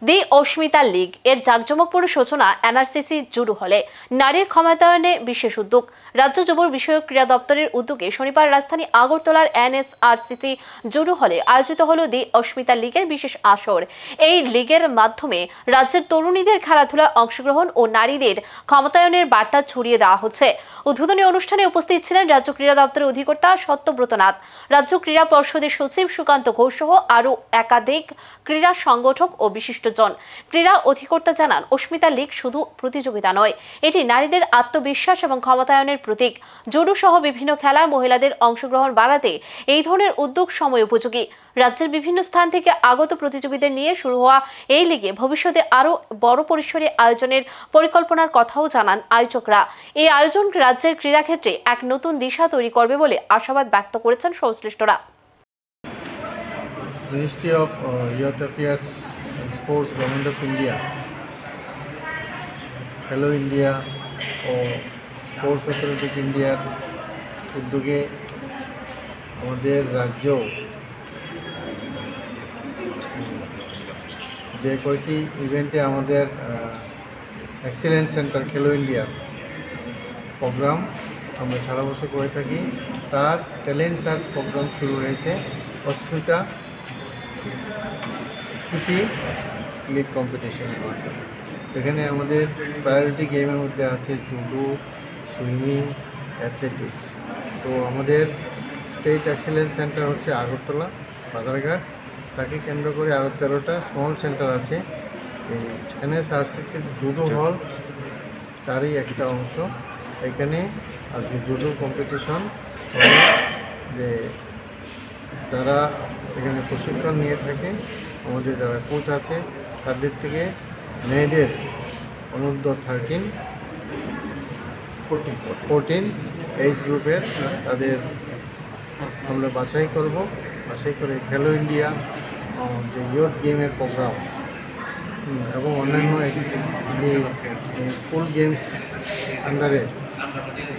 দি অস্মিতা লীগ এর জাঁকজমকপূর্ণ সূচনা এনআরসিসি জুডো হলে। নারীর ক্ষমতায়নে বিশেষ উদ্যোগ। রাজ্য যুব বিষয়ক ক্রীড়া দপ্তরের উদ্যোগে শনিবার রাজধানী আগরতলার এনএসআরসিসি জুডো হলে আয়োজিত হলো দি অস্মিতা লীগের বিশেষ আসর। এই লীগের মাধ্যমে রাজ্যের তরুণীদের খেলাধুলায় অংশগ্রহণ ও নারীদের ক্ষমতায়নের বার্তা ছড়িয়ে দেওয়া হচ্ছে। উদ্বোধনী অনুষ্ঠানে উপস্থিত ছিলেন রাজ্য ক্রীড়া দপ্তরের অধিকর্তা সত্যব্রত নাথ, রাজ্য ক্রীড়া পর্ষদের সচিব সুকান্ত ঘোষ সহ আরও একাধিক ক্রীড়া সংগঠক ও বিশিষ্টজন। ক্রীড়া অধিকর্তা জানান, অস্মিতা লীগ শুধু প্রতিযোগিতা নয়, এটি নারীদের আত্মবিশ্বাস এবং ক্ষমতায়নের প্রতীক। জুডো সহ বিভিন্ন খেলায় মহিলাদের অংশগ্রহণ বাড়াতে এই ধরনের উদ্যোগ সময় উপযোগী। রাজ্যের বিভিন্ন স্থান থেকে আগত প্রতিযোগীদের নিয়ে শুরু হওয়া এই লিগে ভবিষ্যতে আরও বড় পরিসরে আয়োজনের পরিকল্পনার কথাও জানান আয়োজকরা। এই আয়োজন রাজ্যের ক্রীড়াক্ষেত্রে এক নতুন দিশা তৈরি করবে বলে আশাবাদ ব্যক্ত করেছেন সংশ্লিষ্টরা। Ministry of youth affairs and sports, government of India, Khelo India ও স্পোর্টস অথরিটি অফ ইন্ডিয়ার উদ্যোগে আমাদের রাজ্য যে কয়েকটি ইভেন্টে আমাদের এক্সিলেন্স সেন্টার খেলো ইন্ডিয়ার প্রোগ্রাম আমরা সারা বছর করে থাকি, তার ট্যালেন্ট সার্চ প্রোগ্রাম শুরু হয়েছে অস্মিতা সিটি লিগ কম্পিটিশন। এখানে আমাদের প্রায়োরিটি গেমের মধ্যে আছে জুডো, সুইমিং, অ্যাথলেটিক্স। তো আমাদের স্টেট এক্সিলেন্স সেন্টার হচ্ছে আগরতলা বাজারঘাট, তাকে কেন্দ্র করে আরও 13টা স্মল সেন্টার আছে। এই এনএসআরসিসির জুডো হল তারই একটা অংশ। এখানে আজকে জুডো কম্পিটিশন হবে, যে যারা এখানে প্রশিক্ষণ নিয়ে থাকে, আমাদের যারা কোচ আছে তাদের থেকে মেয়েদের অনূর্ধ্ব 14 এইজ গ্রুপের তাদের আমরা বাছাই করব। বাছাই করে খেলো ইন্ডিয়া যে ইয়ুথ গেমের প্রোগ্রাম এবং অন্যান্য যে স্কুল গেমস আন্ডারে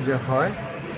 যে হয়